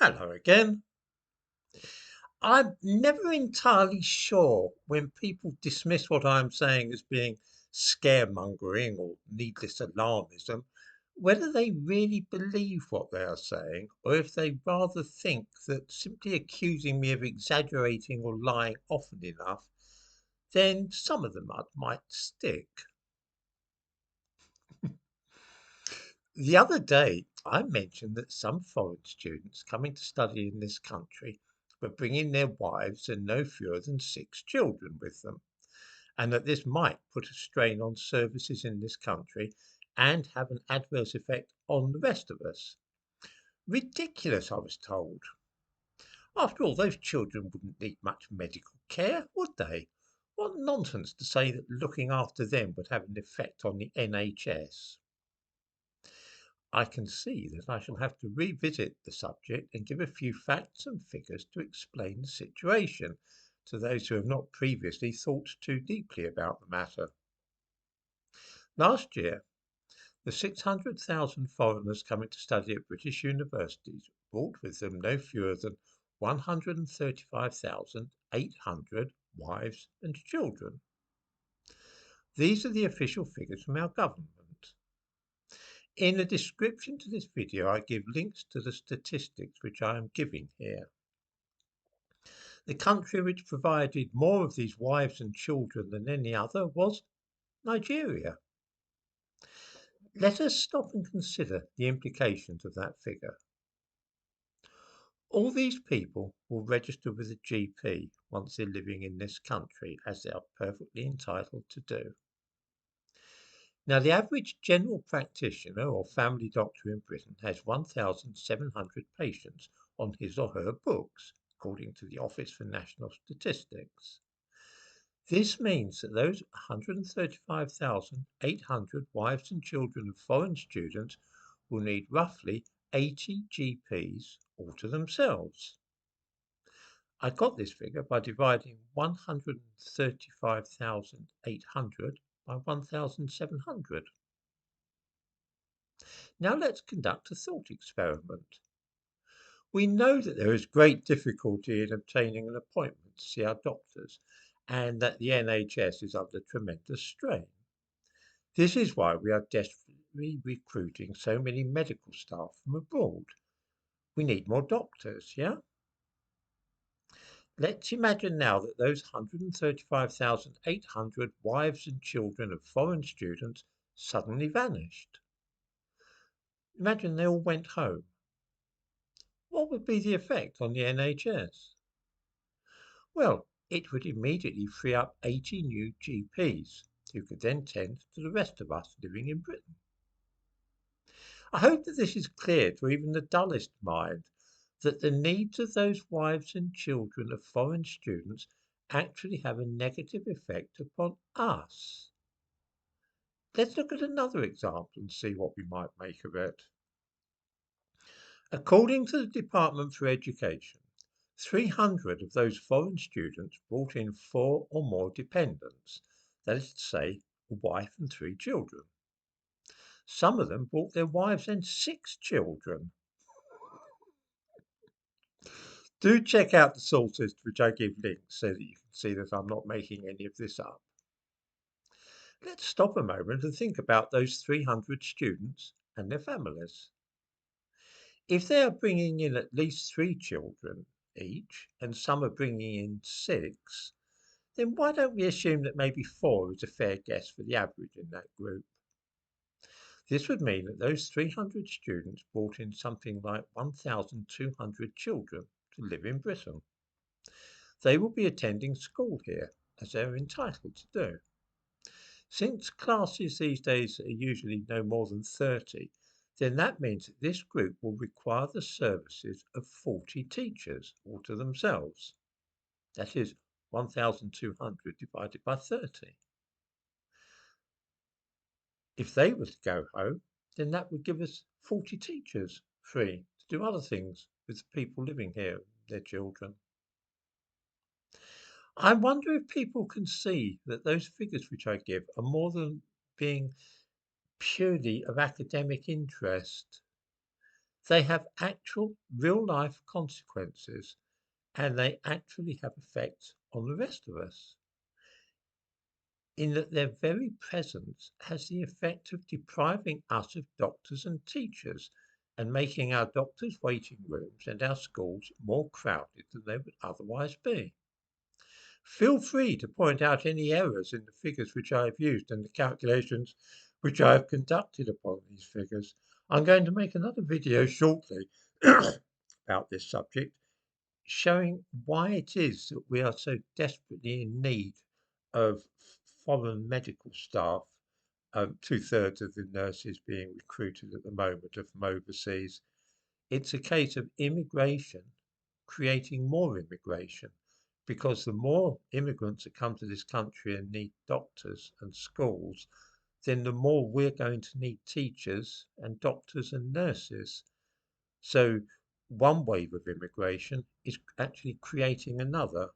Hello again. I'm never entirely sure when people dismiss what I'm saying as being scaremongering or needless alarmism, whether they really believe what they are saying or if they rather think that simply accusing me of exaggerating or lying often enough, then some of the mud might stick. The other day, I mentioned that some foreign students coming to study in this country were bringing their wives and no fewer than 6 children with them, and that this might put a strain on services in this country and have an adverse effect on the rest of us. Ridiculous, I was told. After all, those children wouldn't need much medical care, would they? What nonsense to say that looking after them would have an effect on the NHS. I can see that I shall have to revisit the subject and give a few facts and figures to explain the situation to those who have not previously thought too deeply about the matter. Last year, the 600,000 foreigners coming to study at British universities brought with them no fewer than 135,800 wives and children. These are the official figures from our government. In the description to this video, I give links to the statistics which I am giving here. The country which provided more of these wives and children than any other was Nigeria. Let us stop and consider the implications of that figure. All these people will register with a GP once they're living in this country, as they are perfectly entitled to do. Now, the average general practitioner or family doctor in Britain has 1,700 patients on his or her books, according to the Office for National Statistics. This means that those 135,800 wives and children of foreign students will need roughly 80 GPs all to themselves. I got this figure by dividing 135,800 by 1,700. Now let's conduct a thought experiment. We know that there is great difficulty in obtaining an appointment to see our doctors and that the NHS is under tremendous strain. This is why we are desperately recruiting so many medical staff from abroad. We need more doctors, yeah? Let's imagine now that those 135,800 wives and children of foreign students suddenly vanished. Imagine they all went home. What would be the effect on the NHS? Well, it would immediately free up 80 new GPs who could then tend to the rest of us living in Britain. I hope that this is clear to even the dullest mind that the needs of those wives and children of foreign students actually have a negative effect upon us. Let's look at another example and see what we might make of it. According to the Department for Education, 300 of those foreign students brought in 4 or more dependents, that is to say, a wife and 3 children. Some of them brought their wives and 6 children. Do check out the sources to which I give links so that you can see that I'm not making any of this up. Let's stop a moment and think about those 300 students and their families. If they are bringing in at least 3 children each, and some are bringing in 6, then why don't we assume that maybe 4 is a fair guess for the average in that group? This would mean that those 300 students brought in something like 1,200 children to live in Britain. They will be attending school here, as they are entitled to do. Since classes these days are usually no more than 30, then that means that this group will require the services of 40 teachers all to themselves. That is 1,200 divided by 30. If they were to go home, then that would give us 40 teachers free to do other things with the people living here, their children. I wonder if people can see that those figures which I give are more than being purely of academic interest. They have actual real life consequences and they actually have effects on the rest of us, in that their very presence has the effect of depriving us of doctors and teachers and making our doctors' waiting rooms and our schools more crowded than they would otherwise be. Feel free to point out any errors in the figures which I have used and the calculations which I have conducted upon these figures. I'm going to make another video shortly about this subject, showing why it is that we are so desperately in need of foreign medical staff. Two-thirds of the nurses being recruited at the moment are from overseas. It's a case of immigration creating more immigration, because the more immigrants that come to this country and need doctors and schools, then the more we're going to need teachers and doctors and nurses. So one wave of immigration is actually creating another,